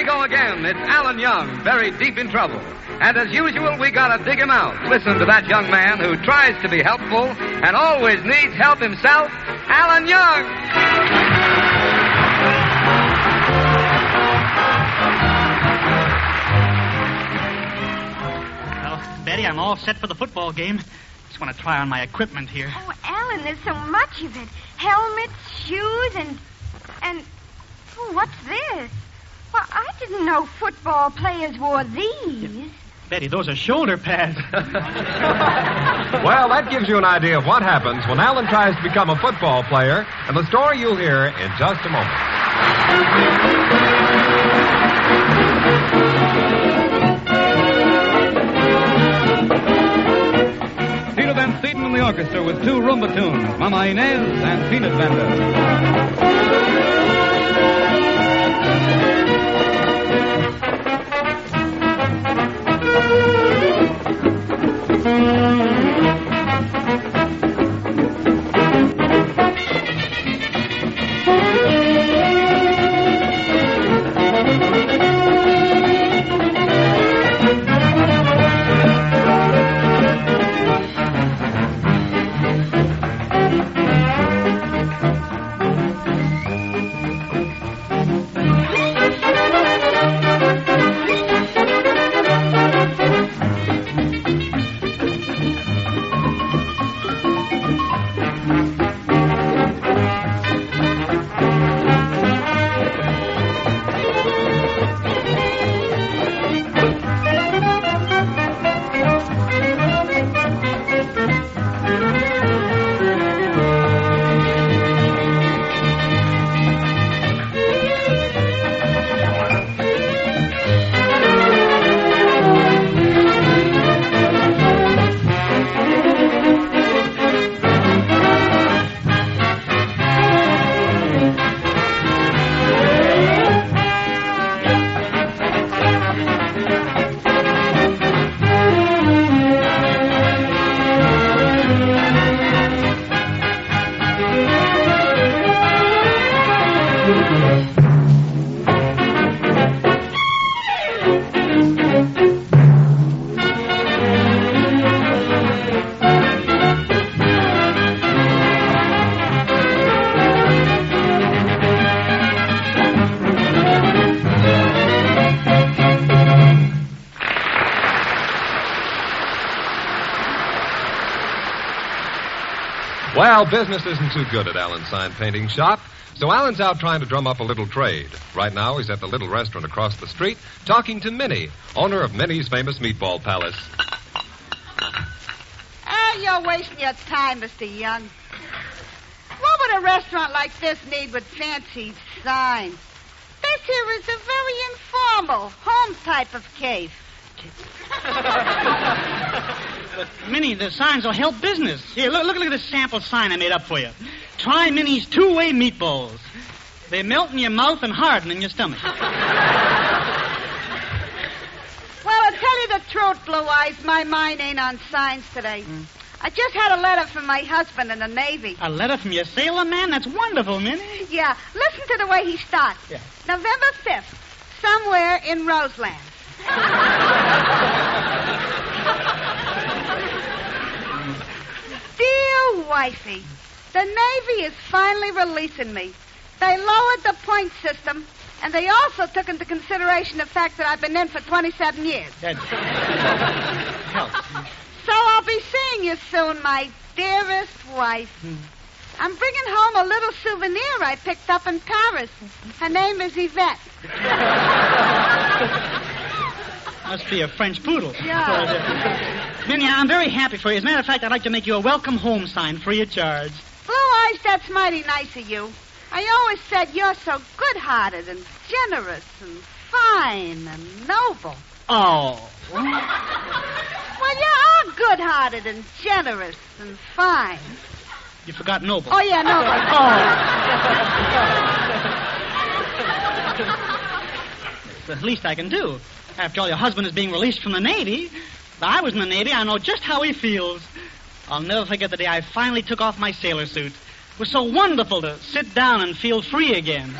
we go again. It's Alan Young, very deep in trouble. And as usual, we gotta dig him out. Listen to that young man who tries to be helpful and always needs help himself, Alan Young. Well, Betty, I'm all set for the football game. Just want to try on my equipment here. Oh, Alan, there's so much of it. Helmets, shoes, and... Oh, what's this? Well, I didn't know football players wore these. Betty, those are shoulder pads. Well, that gives you an idea of what happens when Alan tries to become a football player, and the story you'll hear in just a moment. Peter Van Steeden and the orchestra with two rumba tunes, Mama Inez and Peanut Vendor. Well, business isn't too good at Alan's sign painting shop, so Alan's out trying to drum up a little trade. Right now, he's at the little restaurant across the street talking to Minnie, owner of Minnie's famous meatball palace. You're wasting your time, Mr. Young. What would a restaurant like this need with fancy signs? This here is a very informal, home type of case. But, Minnie, the signs will help business. Here, look at this sample sign I made up for you. Try Minnie's two-way meatballs. They melt in your mouth and harden in your stomach. Well, I'll tell you the truth, Blue Eyes. My mind ain't on signs today. I just had a letter from my husband in the Navy. A letter from your sailor man? That's wonderful, Minnie. Yeah, listen to the way he starts. Yeah. November 5th, somewhere in Roseland. Dear wifey, the Navy is finally releasing me. They lowered the point system, and they also took into consideration the fact that I've been in for 27 years. That helps. So I'll be seeing you soon, my dearest wife. I'm bringing home a little souvenir I picked up in Paris. Her name is Yvette. Must be a French poodle. Yeah. Minnie, I'm very happy for you. As a matter of fact, I'd like to make you a welcome home sign free of charge. Blue Eyes, that's mighty nice of you. I always said you're so good-hearted and generous and fine and noble. Oh. Well, you are good-hearted and generous and fine. You forgot noble. Oh, yeah, noble. It's the least I can do. After all, your husband is being released from the Navy. If I was in the Navy, I know just how he feels. I'll never forget the day I finally took off my sailor suit. It was so wonderful to sit down and feel free again.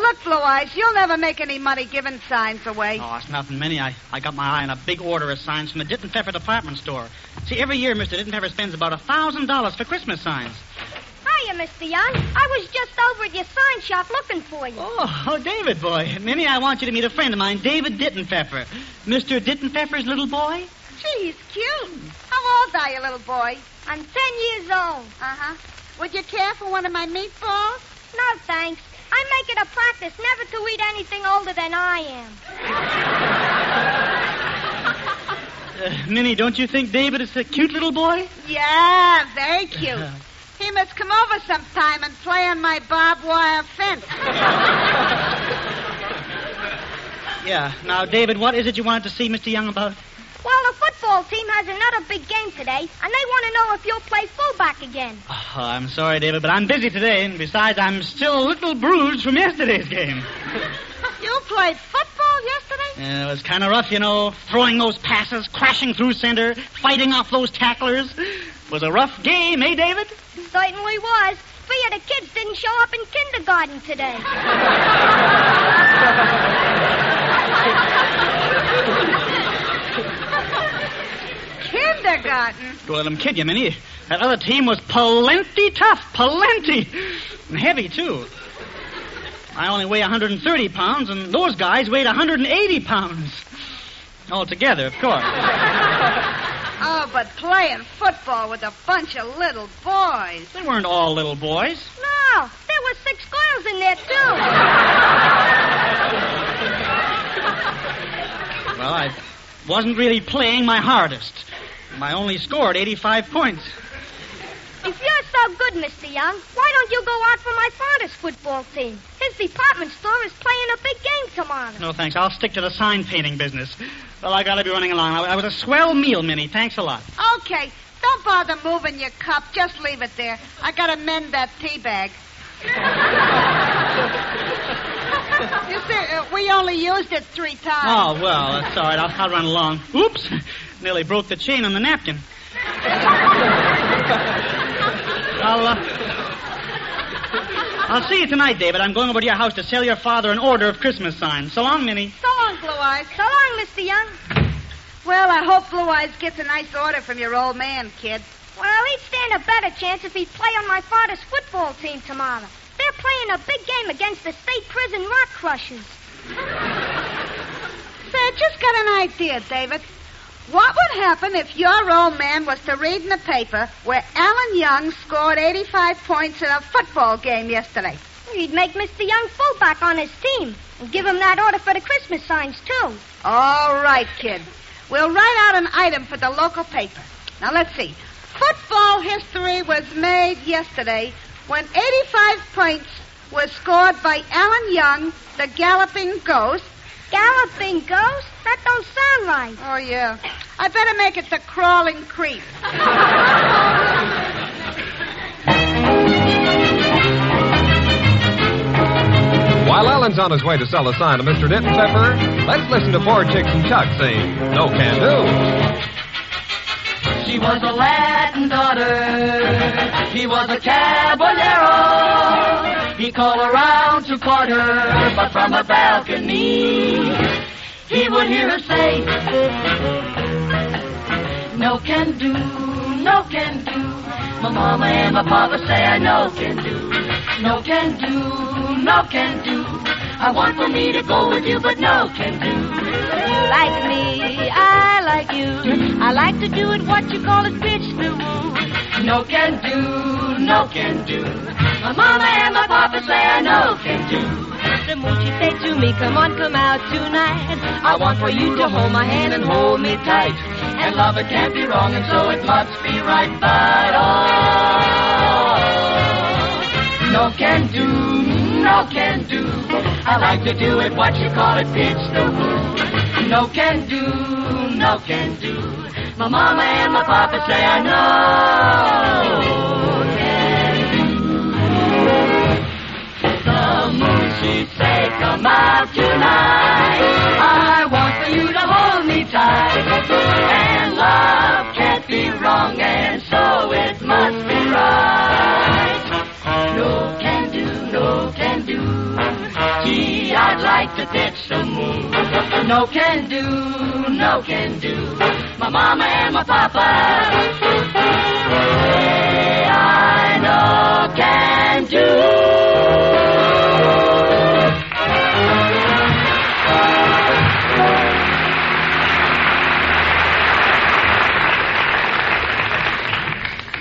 look, Blue Eyes, you'll never make any money giving signs away. Oh, it's nothing, Minnie. I got my eye on a big order of signs from the Dittenpfeffer department store. See, every year Mr. Dittenpfeffer spends about $1,000 for Christmas signs. Hiya, Mr. Young. I was just over at your sign shop looking for you. Oh, David, boy. Minnie, I want you to meet a friend of mine, David Dittenpfeffer. Mr. Dittenpfeffer's little boy. Gee, he's cute. How old are you, little boy? I'm 10 years old. Uh-huh. Would you care for one of my meatballs? No, thanks. I make it a practice never to eat anything older than I am. Minnie, don't you think David is a cute little boy? Yeah, very cute. He must come over sometime and play on my barbed wire fence. Yeah. Now, David, what is it you wanted to see Mr. Young about? Well, the football team has another big game today, and they want to know if you'll play fullback again. Oh, I'm sorry, David, but I'm busy today, and besides, I'm still a little bruised from yesterday's game. You played football yesterday? Yeah, it was kind of rough, you know, throwing those passes, crashing through center, fighting off those tacklers. It was a rough game, eh, David? Certainly was. 3 of the kids didn't show up in kindergarten today. Kindergarten? Well, let him kid you, Minnie. That other team was plenty tough, plenty. And heavy, too. I only weigh 130 pounds, and those guys weighed 180 pounds. All together, of course. Oh, but playing football with a bunch of little boys. They weren't all little boys. No, there were 6 girls in there, too. Well, I wasn't really playing my hardest. I only scored 85 points. If you're so good, Mr. Young, why don't you go out for my father's football team? His department store is playing a big game tomorrow. No, thanks. I'll stick to the sign painting business. Well, I gotta be running along. I was a swell meal, Minnie. Thanks a lot. Okay, don't bother moving your cup. Just leave it there. I gotta mend that tea bag. You see, we only used it 3 times. Oh, well, that's all right. I'll run along. Oops. Nearly broke the chain on the napkin. I'll see you tonight, David. I'm going over to your house to sell your father an order of Christmas signs. So long, Minnie. So long, Blue Eyes. So long, Mr. Young. Well, I hope Blue Eyes gets a nice order from your old man, kid. Well, he'd stand a better chance if he'd play on my father's football team tomorrow. They're playing a big game against the state prison rock crushers. Say, I just got an idea, David. What would happen if your old man was to read in the paper where Alan Young scored 85 points in a football game yesterday? He'd make Mr. Young fullback on his team and give him that order for the Christmas signs, too. All right, kid. We'll write out an item for the local paper. Now, let's see. Football history was made yesterday when 85 points was scored by Alan Young, the Galloping Ghost. Galloping Ghost? That don't sound right. Oh, yeah. I better make it the Crawling Creep. While Alan's on his way to sell a sign to Mr. Dittenpfeffer, let's listen to poor Chicks and Chuck sing No Can Do. She was a Latin daughter. He was a caballero. He called around to court her, but from a balcony he would hear her say, no can do, no can do. My mama and my papa say I no can do, no can do, no can do. I want for me to go with you, but no can do. You like me, I like you. I like to do it what you call it, pitch the woo. No can do, no can do. My mama and my papa say I no can do. The moochie say to me, come on, come out tonight. I want for you to hold my hand and hold me tight. And love, it can't be wrong, and so it must be right. But oh, no can do, no can do. I like to do it what you call it, pitch the woo. No can do, no can do. My mama and my papa say I know can do. The moochie say, come out tonight. I want for you to hold me tight. And love can't be wrong, and so it must be right. No can do, no can do. to ditch the moon. No can do, no can do. My mama and my papa say I no can do.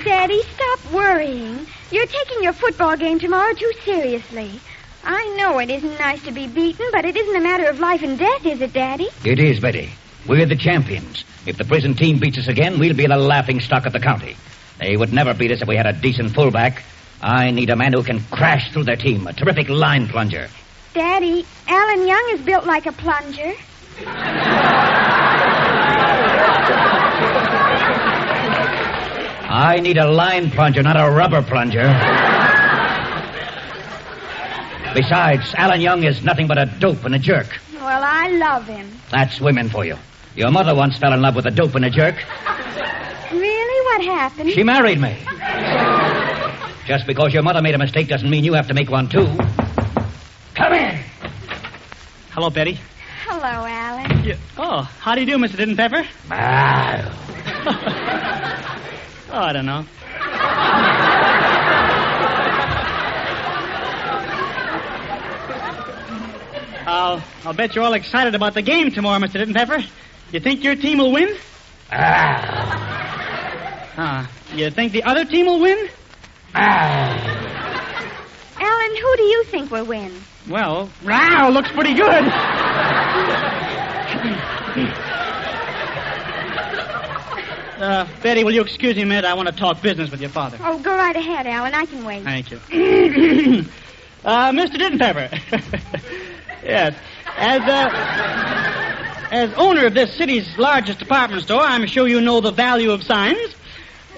Daddy, stop worrying. You're taking your football game tomorrow too seriously. I know it isn't nice to be beaten, but it isn't a matter of life and death, is it, Daddy? It is, Betty. We're the champions. If the prison team beats us again, we'll be the laughing stock of the county. They would never beat us if we had a decent fullback. I need a man who can crash through their team, a terrific line plunger. Daddy, Alan Young is built like a plunger. I need a line plunger, not a rubber plunger. Besides, Alan Young is nothing but a dope and a jerk. Well, I love him. That's women for you. Your mother once fell in love with a dope and a jerk. Really? What happened? She married me. Just because your mother made a mistake doesn't mean you have to make one, too. Come in. Hello, Betty. Hello, Alan. Oh, how do you do, Mr. Didn't Pepper? Oh, I don't know. I'll bet you're all excited about the game tomorrow, Mr. Didn't Pepper. You think your team will win? You think the other team will win? Alan, who do you think will win? Well, looks pretty good. Betty, will you excuse me a minute? I want to talk business with your father. Oh, go right ahead, Alan. I can wait. Thank you. Mr. Didn't Pepper. Yes. As owner of this city's largest department store, I'm sure you know the value of signs.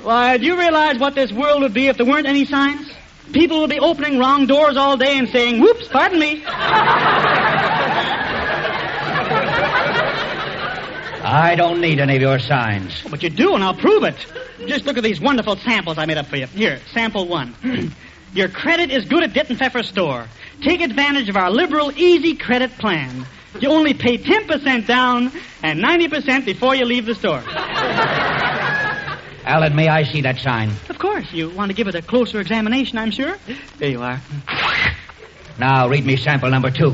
Why, do you realize what this world would be if there weren't any signs? People would be opening wrong doors all day and saying, whoops, pardon me. I don't need any of your signs. But you do, and I'll prove it. Just look at these wonderful samples I made up for you. Here, sample 1. Your credit is good at Ditton Pfeffer's store. Take advantage of our liberal, easy credit plan. You only pay 10% down and 90% before you leave the store. Alan, may I see that sign? Of course. You want to give it a closer examination, I'm sure. There you are. Now, read me sample number 2.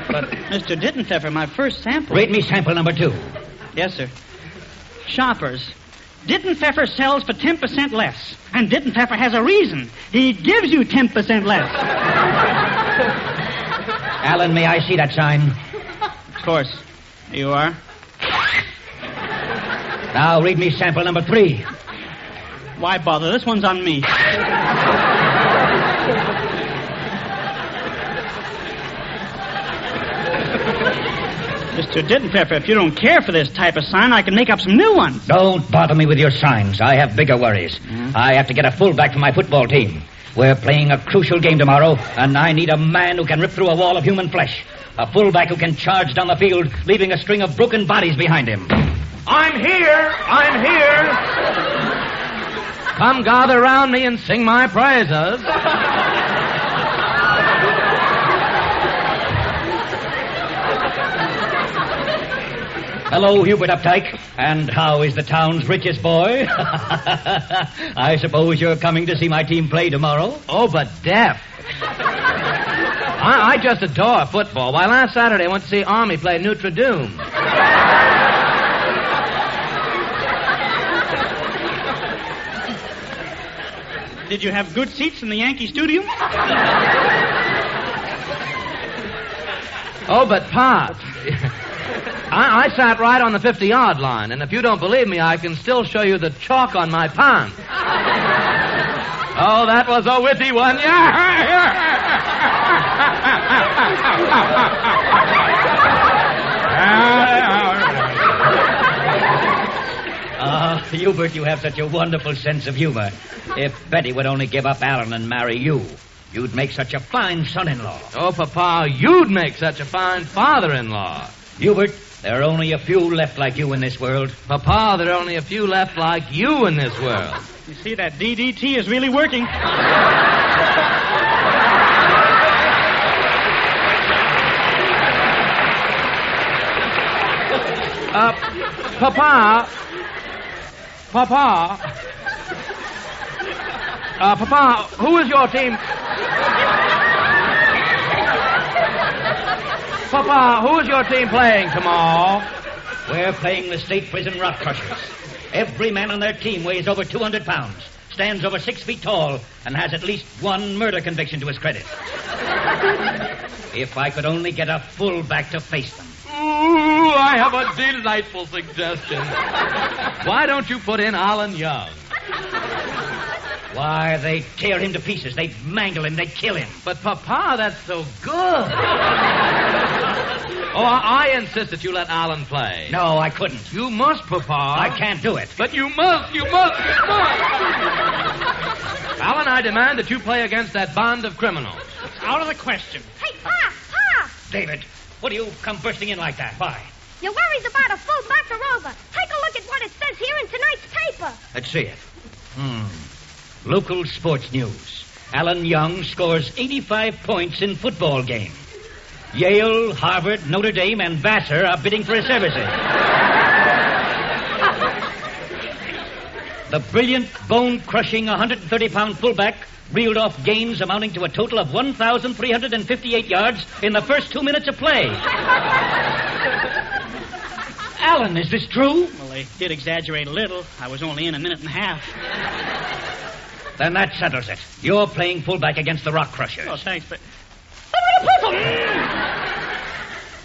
But, Mr. Ditton Pfeffer, my first sample... Read me sample number 2. Yes, sir. Shoppers. Ditton Pfeffer sells for 10% less. And Ditton Pfeffer has a reason. He gives you 10% less. Alan, may I see that sign? Of course. Here you are. Now, read me sample number 3. Why bother? This one's on me. Mr. Ditton Pfeffer, if you don't care for this type of sign, I can make up some new ones. Don't bother me with your signs. I have bigger worries. I have to get a fullback for my football team. We're playing a crucial game tomorrow, and I need a man who can rip through a wall of human flesh. A fullback who can charge down the field, leaving a string of broken bodies behind him. I'm here! I'm here! Come gather around me and sing my praises. Hello, Hubert Updike. And how is the town's richest boy? I suppose you're coming to see my team play tomorrow? Oh, but deaf. I just adore football. Why, last Saturday I went to see Army play Notre Dame. Did you have good seats in the Yankee Stadium? Oh, but Pop, I sat right on the 50-yard line, and if you don't believe me, I can still show you the chalk on my pants. Oh, that was a witty one. Hubert, you have such a wonderful sense of humor. If Betty would only give up Alan and marry you, you'd make such a fine son-in-law. Oh, Papa, you'd make such a fine father-in-law. Hubert, there are only a few left like you in this world. Papa, there are only a few left like you in this world. You see, that DDT is really working. Papa, who is your team? Papa, who is your team playing tomorrow? We're playing the state prison rock crushers. Every man on their team weighs over 200 pounds, stands over 6 feet tall, and has at least one murder conviction to his credit. If I could only get a fullback to face them. Ooh, I have a delightful suggestion. Why don't you put in Alan Young? Why, they'd tear him to pieces. They'd mangle him. They'd kill him. But, Papa, that's so good. I insist that you let Alan play. No, I couldn't. You must, Papa. I can't do it. But you must. Alan, I demand that you play against that band of criminals. It's out of the question. Hey, Pa! David, what do you come bursting in like that? Why? You're worried about a fullback or over. Take a look at what it says here in tonight's paper. Let's see it. Local sports news. Alan Young scores 85 points in football game. Yale, Harvard, Notre Dame, and Vassar are bidding for his services. The brilliant, bone-crushing 130-pound fullback reeled off gains amounting to a total of 1,358 yards in the first 2 minutes of play. Alan, is this true? Well, they did exaggerate a little. I was only in a minute and a half. Then that settles it. You're playing fullback against the Rock Crushers. Oh, thanks, but...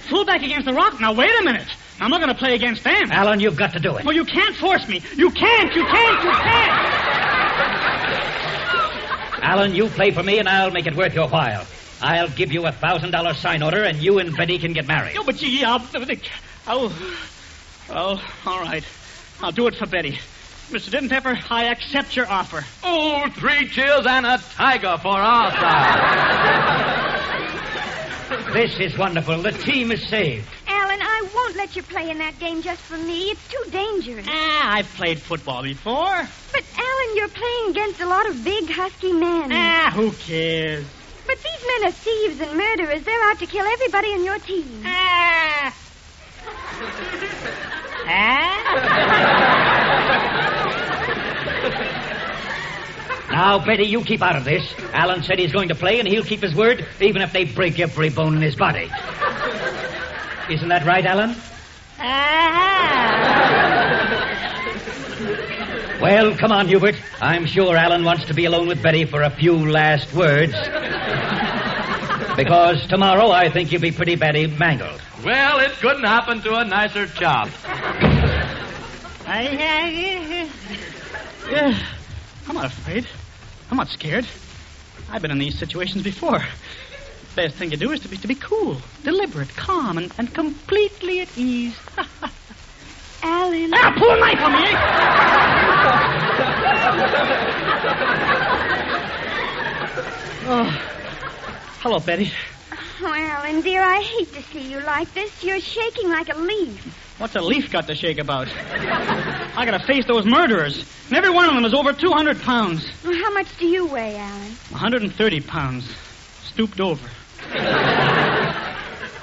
Fullback against the Rock? Now, wait a minute. I'm not going to play against them. Alan, you've got to do it. Well, you can't force me. You can't. Alan, you play for me, and I'll make it worth your while. I'll give you $1,000 sign order, and you and Betty can get married. Oh, but gee, all right. I'll do it for Betty. Mr. Dimpepper, I accept your offer. Oh, 3 cheers and a tiger for our side. This is wonderful. The team is saved. Alan, I won't let you play in that game just for me. It's too dangerous. I've played football before. But, Alan, you're playing against a lot of big, husky men. Who cares? But these men are thieves and murderers. They're out to kill everybody on your team. Now, Betty, you keep out of this. Alan said he's going to play, and he'll keep his word, even if they break every bone in his body. Isn't that right, Alan? Well, come on, Hubert. I'm sure Alan wants to be alone with Betty for a few last words. Because tomorrow I think you'll be pretty badly mangled. Well, it couldn't happen to a nicer chop. I'm not afraid. I'm not scared. I've been in these situations before. Best thing to do is to be cool, deliberate, calm, and completely at ease. Alan. Pull a knife on me! Oh. Hello, Betty. Oh, Alan, dear, I hate to see you like this. You're shaking like a leaf. What's a leaf got to shake about? I gotta face those murderers. And every one of them is over 200 pounds. Well, how much do you weigh, Alan? 130 pounds. Stooped over.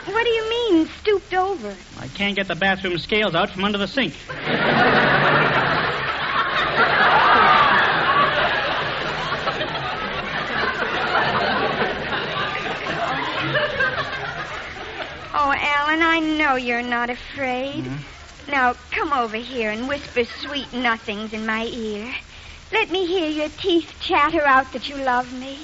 What do you mean, stooped over? I can't get the bathroom scales out from under the sink. Oh, Alan, I know you're not afraid. Mm-hmm. Now, come over here and whisper sweet nothings in my ear. Let me hear your teeth chatter out that you love me.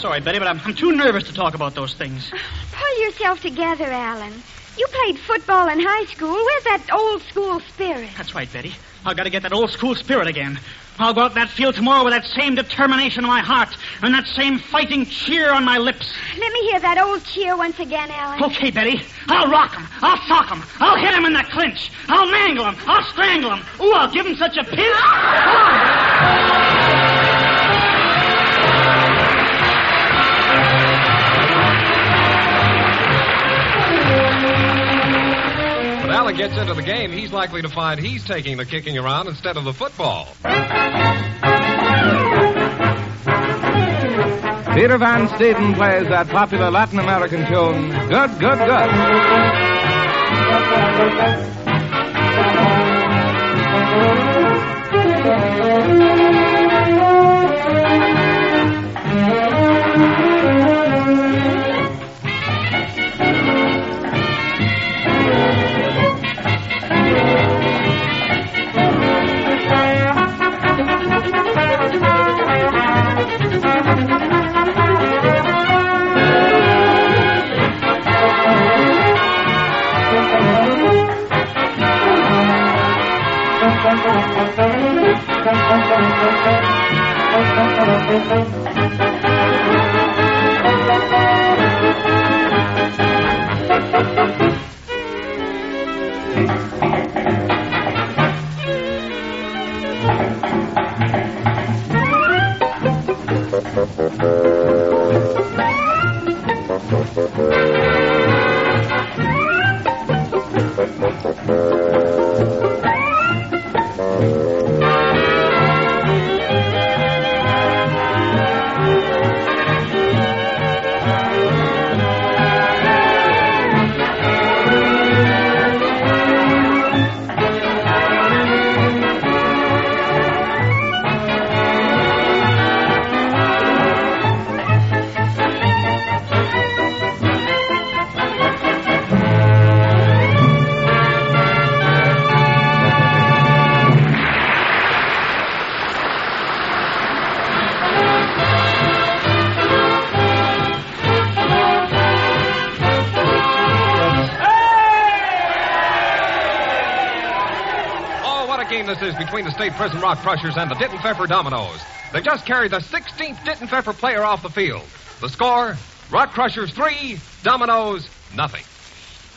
Sorry, Betty, but I'm too nervous to talk about those things. Pull yourself together, Alan. You played football in high school. Where's that old school spirit? That's right, Betty. I've got to get that old school spirit again. I'll go out that field tomorrow with that same determination in my heart and that same fighting cheer on my lips. Let me hear that old cheer once again, Alan. Okay, Betty. I'll rock him. I'll sock him. I'll hit him in the clinch. I'll mangle him. I'll strangle him. Ooh, I'll give him such a pinch. Come on. Alan gets into the game, he's likely to find he's taking the kicking around instead of the football. Peter Van Steeden plays that popular Latin American tune, Good, Good, Good. This is between the State Prison Rock Crushers and the Ditton Pfeffer Dominoes. They just carried the 16th Ditton Pfeffer player off the field. The score, Rock Crushers 3, Dominoes nothing.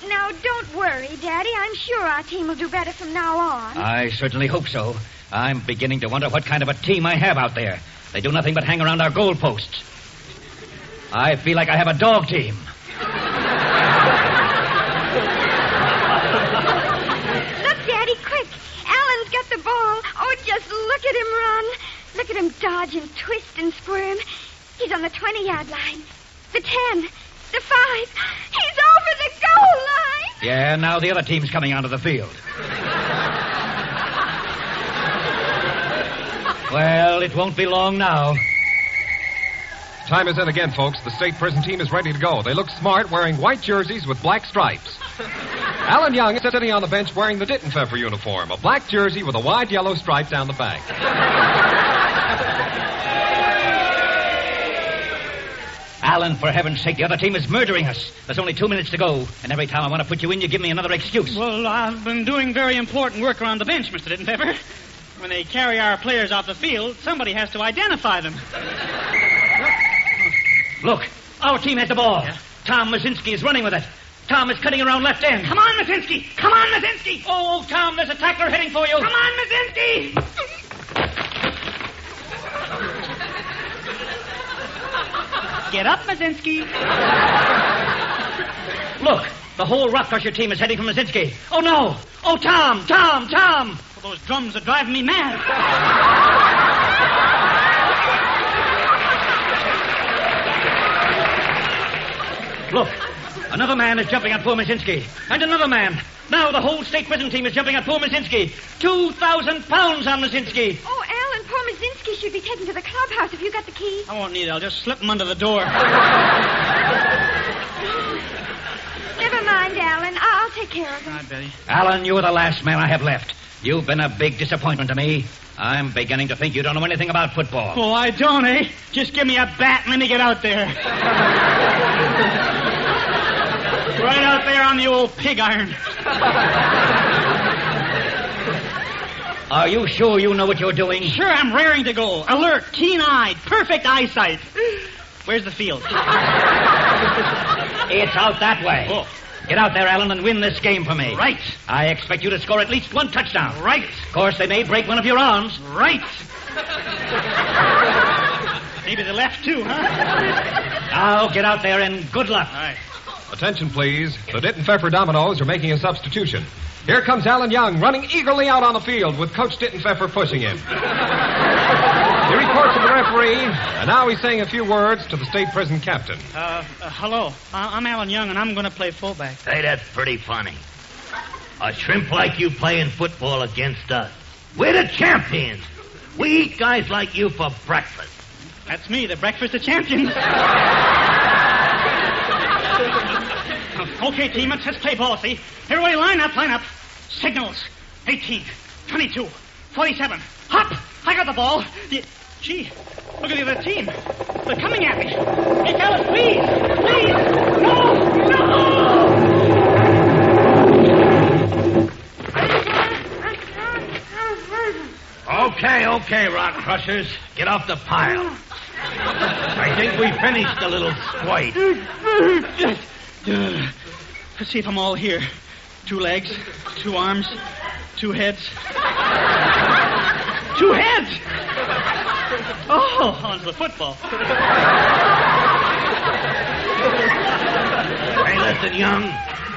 Now, don't worry, Daddy. I'm sure our team will do better from now on. I certainly hope so. I'm beginning to wonder what kind of a team I have out there. They do nothing but hang around our goal posts. I feel like I have a dog team. Look, Daddy, quick. Alan's got the ball. Oh, just look at him run. Look at him dodge and twist and squirm. He's on the 20-yard line. The 10. The 5. He's over the goal line. Yeah, now the other team's coming onto the field. Well, it won't be long now. Time is in again, folks. The State Prison team is ready to go. They look smart, wearing white jerseys with black stripes. Alan Young is sitting on the bench wearing the Ditton Pfeffer uniform, a black jersey with a wide yellow stripe down the back. Alan, for heaven's sake, the other team is murdering us. There's only 2 minutes to go, and every time I want to put you in, you give me another excuse. Well, I've been doing very important work around the bench, Mr. Ditton Pfeffer. When they carry our players off the field, somebody has to identify them. Look, our team has the ball. Yeah? Tom Mazinski is running with it. Tom is cutting around left end. Come on, Mazinski! Come on, Mazinski! Oh, Tom, there's a tackler heading for you. Come on, Mazinski! Get up, Mazinski. Look, the whole Rock Crusher team is heading for Mazinski. Oh, no. Oh, Tom, Tom, Tom. Well, those drums are driving me mad. Look, another man is jumping at poor Mazinski. And another man. Now the whole State Prison team is jumping at poor Mazinski. 2,000 pounds on Mazinski. Oh, Alan, poor Mazinski should be taken to the clubhouse. Have you got the key? I won't need it. I'll just slip him under the door. Never mind, Alan. I'll take care of him. All right, Betty. Alan, you're the last man I have left. You've been a big disappointment to me. I'm beginning to think you don't know anything about football. Oh, I don't, eh? Just give me a bat and let me get out there. Right out there on the old pig iron. Are you sure you know what you're doing? Sure, I'm raring to go. Alert, keen-eyed, perfect eyesight. Where's the field? It's out that way. Oh. Get out there, Alan, and win this game for me. Right. I expect you to score at least one touchdown. Right. Of course, they may break one of your arms. Right. Maybe the left, too, huh? Now, get out there and good luck. All right. Attention, please. The Ditton Pfeffer Dominoes are making a substitution. Here comes Alan Young, running eagerly out on the field with Coach Ditton Pfeffer pushing him. He reports to the referee, and now he's saying a few words to the state prison captain. Hello. I'm Alan Young, and I'm going to play fullback. Hey, that's pretty funny. A shrimp like you playing football against us. We're the champions. We eat guys like you for breakfast. That's me, the breakfast of champions. Okay, team, let's play ball, see? Everybody line up. Signals. 18, 22, 47. Hop! I got the ball. Gee, look at the other team. They're coming at me. Hey, fellas, please! No! Okay, rock crushers. Get off the pile. I think we finished the little squite. Let's see if I'm all here. 2 legs, 2 arms, 2 heads. 2 heads! Oh, onto the football. Hey, listen, Young.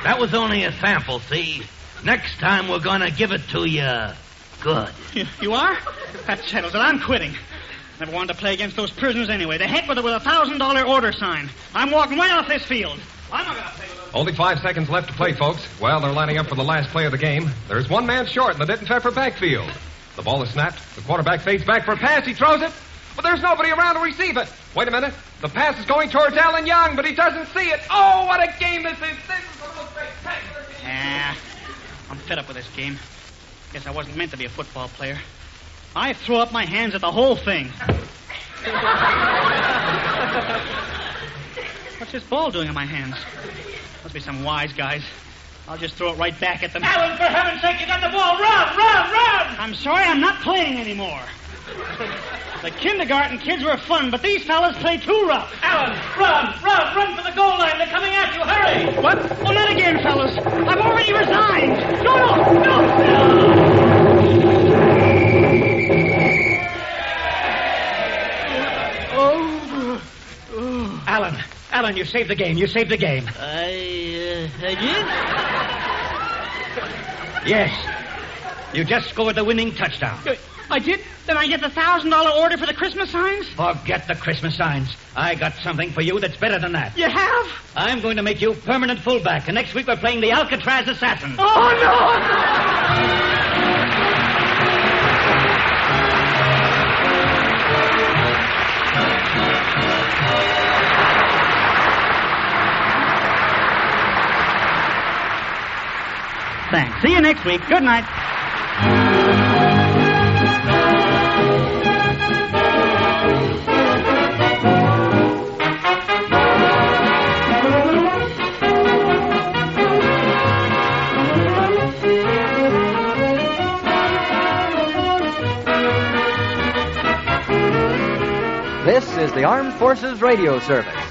That was only a sample, see? Next time we're going to give it to you good. You are? That settles it. I'm quitting. Never wanted to play against those prisoners anyway. The heck with it with a $1,000 order sign. I'm walking right off this field. I'm not going to play with them. Only 5 seconds left to play, folks. Well, they're lining up for the last play of the game. There's one man short in the Ditton Pfeffer backfield. The ball is snapped. The quarterback fades back for a pass. He throws it. But there's nobody around to receive it. Wait a minute. The pass is going towards Alan Young, but he doesn't see it. Oh, what a game this is. This is the most spectacular game. I'm fed up with this game. Guess I wasn't meant to be a football player. I threw up my hands at the whole thing. What's this ball doing in my hands? Must be some wise guys. I'll just throw it right back at them. Alan, for heaven's sake, you got the ball. Run! I'm sorry, I'm not playing anymore. The kindergarten kids were fun, but these fellas play too rough. Alan, run for the goal line. They're coming at you. Hurry! What? Oh, not again, fellas. I've already resigned. No. Alan, you saved the game. You saved the game. I did? Yes. You just scored the winning touchdown. I did? Then I get the $1,000 order for the Christmas signs? Forget the Christmas signs. I got something for you that's better than that. You have? I'm going to make you permanent fullback, and next week we're playing the Alcatraz Assassins. Oh, no! Thanks. See you next week. Good night. This is the Armed Forces Radio Service.